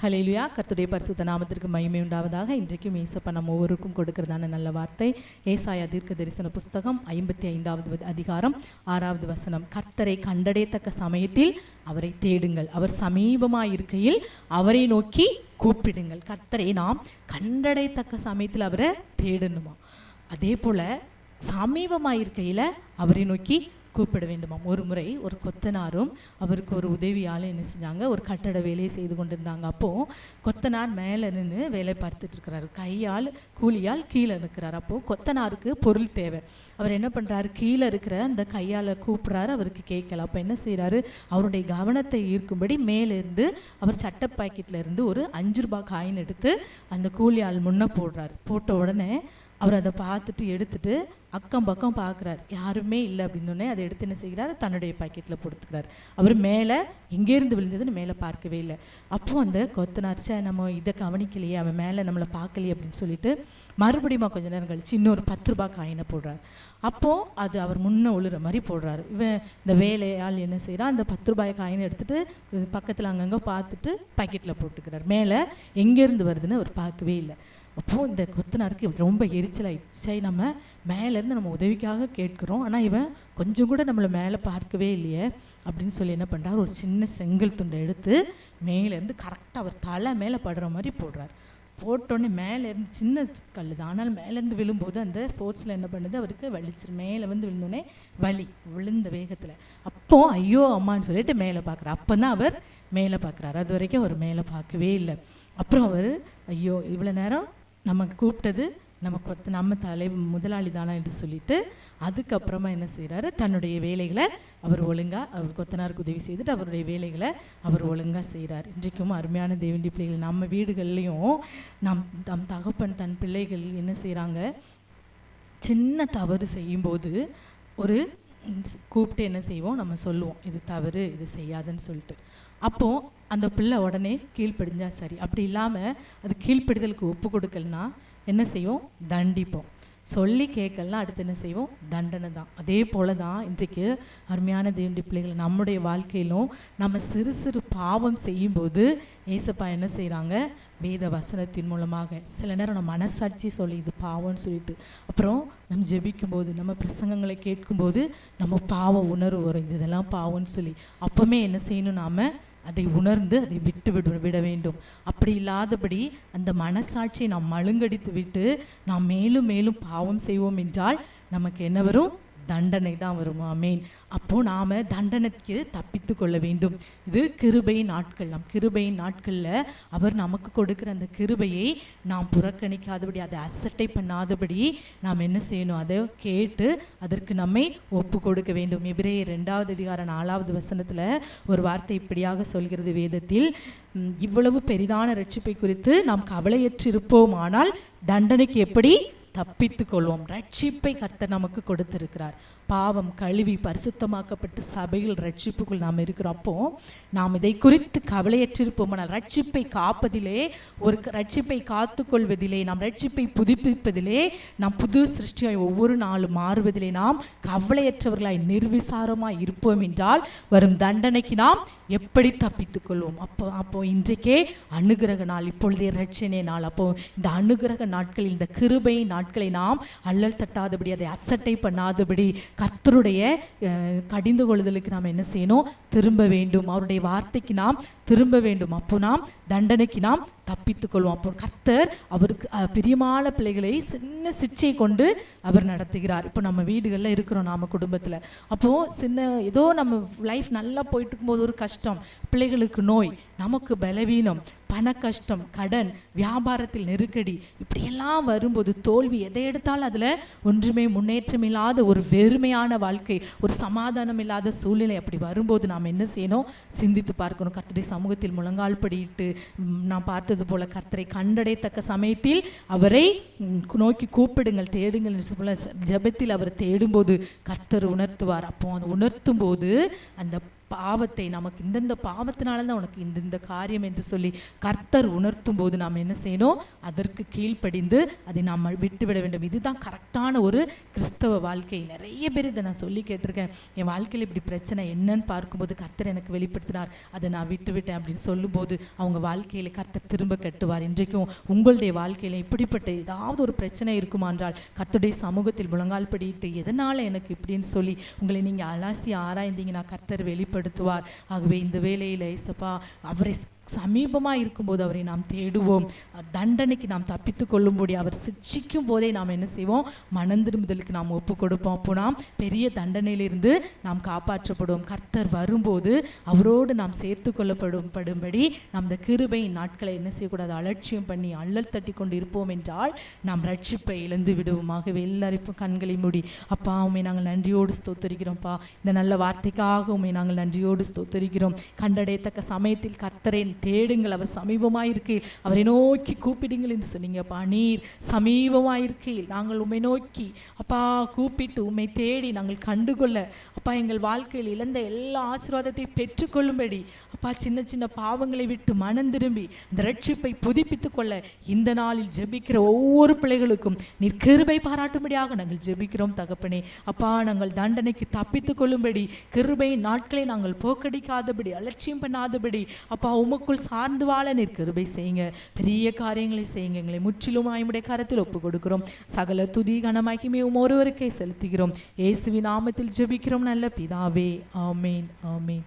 ஹல்லேலூயா. கர்த்தருடைய பரிசுத்த நாமத்திற்கு மகிமை உண்டாவதாக. இன்றைக்கும் ஏசப்பா நம்ம ஒவ்வொருக்கும் கொடுக்கிறதான நல்ல வார்த்தை ஏசாயா தீர்க்க தரிசன புஸ்தகம் 55வது அதிகாரம் 6வது வசனம். கர்த்தரை கண்டடையத்தக்க சமயத்தில் அவரை தேடுங்கள், அவர் சமீபமாயிருக்கையில் அவரை நோக்கி கூப்பிடுங்கள். கர்த்தரை நாம் கண்டடையத்தக்க சமயத்தில் அவரை தேடணுமா, அதே போல் சமீபமாயிருக்கையில் அவரை நோக்கி கூப்பிட வேண்டுமாம். ஒரு முறை ஒரு கொத்தனாரும் அவருக்கு ஒரு உதவியால் என்ன செஞ்சாங்க, ஒரு கட்டட வேலையை செய்து கொண்டிருந்தாங்க. அப்போது கொத்தனார் மேலே நின்று வேலை பார்த்துட்ருக்கிறாரு, கையால் கூலியால் கீழே இருக்கிறார். அப்போது கொத்தனாருக்கு பொருள் தேவை. அவர் என்ன பண்ணுறாரு, கீழே இருக்கிற அந்த கையால் கூப்பிட்றாரு, அவருக்கு கேட்கல. அப்போ என்ன செய்கிறாரு, அவருடைய கவனத்தை ஈர்க்கும்படி மேலேருந்து அவர் சட்டை பாக்கெட்டில் இருந்து ஒரு 5 ரூபாய் காயின் எடுத்து அந்த கூலியால் முன்னே போடுறாரு. போட்ட உடனே அவர் அதை பார்த்துட்டு எடுத்துட்டு அக்கம் பக்கம் பார்க்குறாரு, யாருமே இல்லை அப்படின்னோடனே அதை எடுத்து என்ன செய்கிறார், தன்னுடைய பாக்கெட்டில் போட்டுக்கிறார். அவர் மேலே எங்கேருந்து விழுந்ததுன்னு மேலே பார்க்கவே இல்லை. அப்போது அந்த கொத்தனார், நம்ம இதை கவனிக்கலையே, அவன் மேலே நம்மளை பார்க்கலையே அப்படின்னு சொல்லிட்டு மறுபடியும் கொஞ்ச நேரம் கழிச்சு இன்னொரு 10 ரூபாய் காயினை போடுறார். அப்போது அது அவர் முன்னே உழுற மாதிரி போடுறாரு. இவன் இந்த வேலையால் என்ன செய்கிறான், அந்த 10 ரூபாய் காயினை எடுத்துகிட்டு பக்கத்தில் அங்கங்கே பார்த்துட்டு பாக்கெட்டில் போட்டுக்கிறார். மேலே எங்கேருந்து வருதுன்னு அவர் பார்க்கவே இல்லை. அப்போது இந்த கொத்தனாருக்கு ரொம்ப எரிச்சலாயிடுச்சு. நம்ம மேலேருந்து நம்ம உதவிக்காக கேட்குறோம், ஆனால் இவன் கொஞ்சம் கூட நம்மளை மேலே பார்க்கவே இல்லையே அப்படின்னு சொல்லி என்ன பண்ணுறார், ஒரு சின்ன செங்கல் துண்டை எடுத்து மேலேருந்து கரெக்டாக அவர் தலை மேலே படுற மாதிரி போடுறார். போட்டோடனே மேலேருந்து சின்ன கல் தான், ஆனால் மேலேருந்து விழும்போது அந்த ஃபோர்ஸில் என்ன பண்ணுது, அவருக்கு வலிச்சிரு. மேலே வந்து விழுந்தோடனே வலி, விழுந்த வேகத்தில். அப்போது ஐயோ அம்மான்னு சொல்லிட்டு மேலே பார்க்குறார். அப்போ தான் அவர் மேலே பார்க்குறாரு. அது வரைக்கும் அவர் மேலே பார்க்கவே இல்லை. அப்புறம் அவர் ஐயோ இவ்வளோ நேரம் நம்ம கூப்பிட்டது நம்ம முதலாளி தானா என்று சொல்லிட்டு அதுக்கப்புறமா என்ன செய்கிறாரு, தன்னுடைய வேலைகளை அவர் கொத்தனாருக்கு உதவி செய்துட்டு அவருடைய வேலைகளை அவர் ஒழுங்காக செய்கிறார். இன்றைக்கும் அருமையான தேவனுடைய பிள்ளைகள், நம்ம வீடுகள்லையும் நம் தகப்பன் தன் பிள்ளைகள் என்ன செய்கிறாங்க, சின்ன தவறு செய்யும்போது ஒரு கூப்பிட்டு என்ன செய்வோம், நம்ம சொல்லுவோம் இது தவறு, இது செய்யாதுன்னு சொல்லிட்டு. அப்போது அந்த பிள்ளை உடனே கீழ்ப்படிஞ்சா சரி. அப்படி இல்லாமல் அது கீழ்ப்படிதலுக்கு ஒப்பு கொடுக்கலனா என்ன செய்வோம், தண்டிப்போம். சொல்லி கேட்கலாம், அடுத்து என்ன செய்வோம், தண்டனை தான். அதே போல தான் இன்றைக்கு அருமையான தேவனுடைய பிள்ளைகள், நம்முடைய வாழ்க்கையிலும் நம்ம சிறு சிறு பாவம் செய்யும்போது ஏசப்பா என்ன செய்கிறாங்க, வேத வசனத்தின் மூலமாக சில நேரம் நம்ம மனசாட்சி சொல்லி இது பாவம்னு சொல்லிட்டு, அப்புறம் நம்ம ஜெபிக்கும்போது நம்ம பிரசங்கங்களை கேட்கும்போது நம்ம பாவ உணர்வு வரும், இதெல்லாம் பாவம்னு சொல்லி. அப்போவுமே என்ன செய்யணும், நாம் அதை உணர்ந்து அதை விட வேண்டும். அப்படி இல்லாதபடி அந்த மனசாட்சியை நாம் மழுங்கடித்து விட்டு நாம் மேலும் மேலும் பாவம் செய்வோம் என்றால் நமக்கு என்ன வரும், தண்டனை தான் வரும். ஆமேன். அப்போது நாம் தண்டனைக்கு தப்பித்து கொள்ள வேண்டும். இது கிருபையின் நாட்கள். நம் கிருபையின் நாட்களில் அவர் நமக்கு கொடுக்குற அந்த கிருபையை நாம் புறக்கணிக்காதபடி, அதை அசட்டை பண்ணாதபடி நாம் என்ன செய்யணும், அதை கேட்டு அதற்கு நம்மை ஒப்பு கொடுக்க வேண்டும். எபிரேயர் 2வது அதிகாரம் 4வது வசனத்தில் ஒரு வார்த்தை இப்படியாக சொல்கிறது வேதத்தில், இவ்வளவு பெரிதான ரட்சிப்பை குறித்து நாம் கவலையற்றிருப்போமானால் தண்டனைக்கு எப்படி தப்பித்து கொள்வோம். ரட்சிப்பை கர்த்தர் நமக்கு கொடுத்திருக்கிறார். பாவம் கழுவி பரிசுத்தமாக்கப்பட்டு சபையில் ரட்சிப்புக்குள் நாம் இருக்கிறோம். அப்போ நாம் இதை குறித்து கவலையற்றிருப்போமானால், ரட்சிப்பை காப்பதிலே, ஒரு ரட்சிப்பை காத்து கொள்வதிலே, நாம் ரட்சிப்பை புதுப்பிப்பதிலே, நாம் புது சிருஷ்டியாய் ஒவ்வொரு நாளும் மாறுவதிலே நாம் கவலையற்றவர்களாய் நிர்விசாரமாய் இருப்போம் என்றால் வரும் தண்டனைக்கு நாம் எப்படி தப்பித்துக் கொள்வோம். அப்போ இன்றைக்கே அனுகிரக நாள், இப்பொழுதே ரட்சணை நாள். அப்போ இந்த அனுகிரக நாட்களில், இந்த கிருபை நாட்களை நாம் அல்லல் தட்டாதபடி, அதை அசட்டை பண்ணாதபடி கர்த்தருடைய கடிந்து கொள்ளுதலுக்கு நாம் என்ன செய்யணும், திரும்ப வேண்டும். அவருடைய வார்த்தைக்கு நாம் திரும்ப வேண்டும். அப்போ நாம் தண்டனைக்கு நாம் தப்பித்துக் கொள்வோம். அப்போ கர்த்தர் அவருக்கு பிரியமான பிள்ளைகளை சின்ன சிற்சை கொண்டு அவர் நடத்துகிறார். இப்போ நம்ம வீடுகளில் இருக்கிறோம், நாம் குடும்பத்தில். அப்போது சின்ன ஏதோ நம்ம லைஃப் நல்லா போயிட்டு இருக்கும்போது ஒரு கஷ்டம், பிள்ளைகளுக்கு நோய், நமக்கு பலவீனம், பண கஷ்டம், கடன், வியாபாரத்தில் நெருக்கடி, இப்படியெல்லாம் வரும்போது தோல்வி, எதை எடுத்தாலும் அதில் ஒன்றுமே முன்னேற்றம் இல்லாத ஒரு வெறுமையான வாழ்க்கை, ஒரு சமாதானம் இல்லாத சூழ்நிலை, அப்படி வரும்போது நாம் என்ன செய்யணும், சிந்தித்து பார்க்கணும். கர்த்தருடைய சமூகத்தில் முழங்கால் படியிட்டு நாம் பார்த்தது போல கர்த்தரை கண்டடையத்தக்க சமயத்தில் அவரை நோக்கி கூப்பிடுங்கள், தேடுங்கள் என்று சொல்ல, ஜெபத்தில் அவர் தேடும்போது கர்த்தர் உணர்த்துவார். அப்போ அதை உணர்த்தும் போது அந்த பாவத்தை நமக்கு இந்தந்த பாவத்தினால தான் உனக்கு இந்த காரியம் என்று சொல்லி கர்த்தர் உணர்த்தும் போது நாம் என்ன செய்யணும்? அதற்கு கீழ்ப்படிந்து அதை நாம் விட்டுவிட வேண்டும். இதுதான் கரெக்டான ஒரு கிறிஸ்தவ வாழ்க்கை. நிறைய பேர் இதை நான் சொல்லி கேட்டிருக்கேன். என் வாழ்க்கையில் இப்படி பிரச்சனை என்னன்னு பார்க்கும்போது கர்த்தர் எனக்கு வெளிப்படுத்தினார், அதை நான் விட்டுவிட்டேன் அப்படின்னு சொல்லும்போது அவங்க வாழ்க்கையில் கர்த்தர் திரும்ப கட்டுவார். இன்றைக்கும் உங்களுடைய வாழ்க்கையில் இப்படிப்பட்ட ஏதாவது ஒரு பிரச்சனை இருக்குமான்றால் கர்த்தருடைய சமூகத்தில் முழங்கால் படிட்டு எதனால் எனக்கு இப்படின்னு சொல்லி உங்களை நீங்கள் அலாசி ஆராய்ந்தீங்கன்னா கர்த்தர் வெளிப்படுத்துவார். ஆகவே இந்த வேளையில் ஏசப்பா அவரை சமீபமாக இருக்கும்போது அவரை நாம் தேடுவோம். தண்டனைக்கு நாம் தப்பித்து கொள்ளும்படி அவர் சிக்ஷிக்கும் போதே நாம் என்ன செய்வோம்? மனந்திரும்புதலுக்கு நாம் ஒப்பு கொடுப்போம். அப்போ நாம் பெரிய தண்டனையிலிருந்து நாம் காப்பாற்றப்படுவோம். கர்த்தர் வரும்போது அவரோடு நாம் சேர்த்து கொள்ளப்படும்படி நாம் இந்த கிருபையின் நாட்களை என்ன செய்யக்கூடாது? அலட்சியம் பண்ணி அல்லல் தட்டி கொண்டு இருப்போம் என்றால் நாம் ரட்சிப்பை இழந்து விடுவோம். ஆகவே எல்லாரும் கண்களை மூடி, அப்பா உண்மை நாங்கள் நன்றியோடு ஸ்தோத்தரிக்கிறோம்ப்பா, இந்த நல்ல வார்த்தைக்காக உண்மை நாங்கள் நன்றியோடு ஸ்தோத்தரிக்கிறோம். கண்டடையத்தக்க சமயத்தில் கர்த்தரை தேடுங்கள், அவர் சமீபமாக இருக்கையில் அவரை நோக்கி கூப்பிடுங்கள் என்று சொன்னீங்கப்பா. நீர் சமீபமாக இருக்கையில் நாங்கள் உண்மை நோக்கி அப்பா கூப்பிட்டு உண்மை தேடி நாங்கள் கண்டுகொள்ள அப்பா எங்கள் வாழ்க்கையில் இழந்த எல்லா ஆசீர்வாதத்தை பெற்றுக்கொள்ளும்படி அப்பா சின்ன சின்ன பாவங்களை விட்டு மனம் திரும்பி இந்த ரட்சிப்பை புதுப்பித்துக் கொள்ள இந்த நாளில் ஜெபிக்கிற ஒவ்வொரு பிள்ளைகளுக்கும் நீர் கிருபை பாராட்டும்படியாக நாங்கள் ஜெபிக்கிறோம் தகப்பனே. அப்பா நாங்கள் தண்டனைக்கு தப்பித்துக் கொள்ளும்படி கிருபை நாட்களை நாங்கள் போக்கடிக்காதபடி அலட்சியம் பண்ணாதபடி அப்பா உமக்குள் சார்ந்து வாழ நீர் கிருபை செய்யுங்க. பெரிய காரியங்களை செய்யுங்க. எங்களை முற்றிலும் ஆய்வுடைய கரத்தில் ஒப்பு கொடுக்கிறோம். சகல துதி கனமாகியுமே ஒருவருக்கே செலுத்துகிறோம். இயேசுவின் நாமத்தில் ஜெபிக்கிறோம் நல்ல பிதாவே. ஆமேன் ஆமேன்.